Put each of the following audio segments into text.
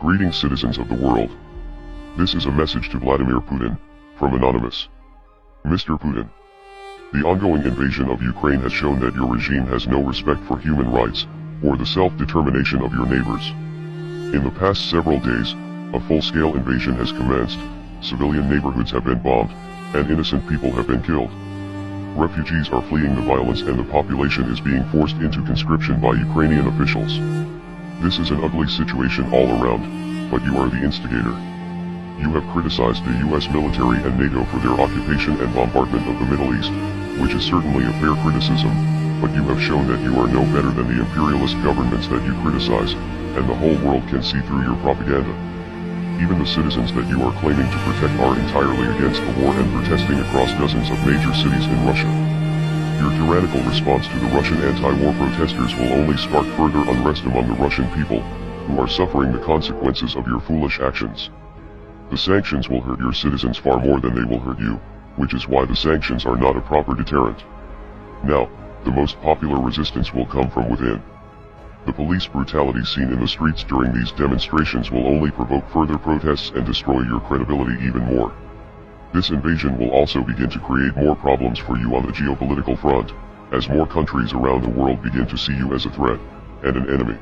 Greetings, citizens of the world. This is a message to Vladimir Putin, from Anonymous. Mr. Putin, the ongoing invasion of Ukraine has shown that your regime has no respect for human rights, or the self-determination of your neighbors. In the past several days, a full-scale invasion has commenced, civilian neighborhoods have been bombed, and innocent people have been killed. Refugees are fleeing the violence and the population is being forced into conscription by Ukrainian officials. This is an ugly situation all around, but you are the instigator. You have criticized the US military and NATO for their occupation and bombardment of the Middle East, which is certainly a fair criticism, but you have shown that you are no better than the imperialist governments that you criticize, and the whole world can see through your propaganda. Even the citizens that you are claiming to protect are entirely against the war and protesting across dozens of major cities in Russia. Your tyrannical response to the Russian anti-war protesters will only spark further unrest among the Russian people, who are suffering the consequences of your foolish actions. The sanctions will hurt your citizens far more than they will hurt you, which is why the sanctions are not a proper deterrent. Now, the most popular resistance will come from within. The police brutality seen in the streets during these demonstrations will only provoke further protests and destroy your credibility even more. This invasion will also begin to create more problems for you on the geopolitical front, as more countries around the world begin to see you as a threat, and an enemy.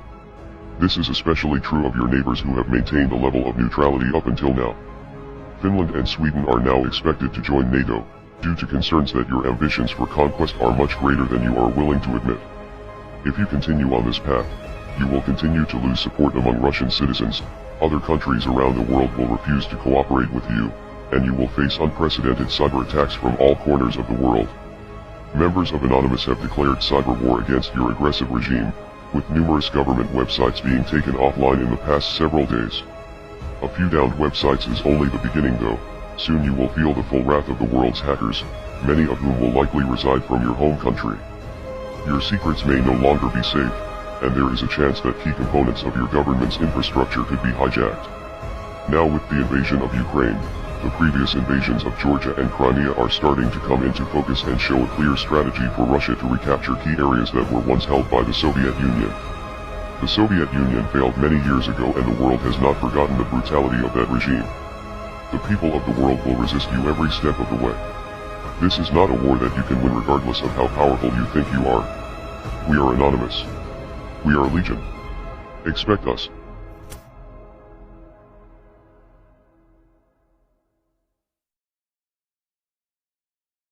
This is especially true of your neighbors who have maintained a level of neutrality up until now. Finland and Sweden are now expected to join NATO, due to concerns that your ambitions for conquest are much greater than you are willing to admit. If you continue on this path, you will continue to lose support among Russian citizens, other countries around the world will refuse to cooperate with you, and you will face unprecedented cyber attacks from all corners of the world. Members of Anonymous have declared cyber war against your aggressive regime, with numerous government websites being taken offline in the past several days. A few downed websites is only the beginning though, soon you will feel the full wrath of the world's hackers, many of whom will likely reside from your home country. Your secrets may no longer be safe, and there is a chance that key components of your government's infrastructure could be hijacked. Now with the invasion of Ukraine, the previous invasions of Georgia and Crimea are starting to come into focus and show a clear strategy for Russia to recapture key areas that were once held by the Soviet Union. The Soviet Union failed many years ago and the world has not forgotten the brutality of that regime. The people of the world will resist you every step of the way. This is not a war that you can win regardless of how powerful you think you are. We are Anonymous. We are Legion. Expect us.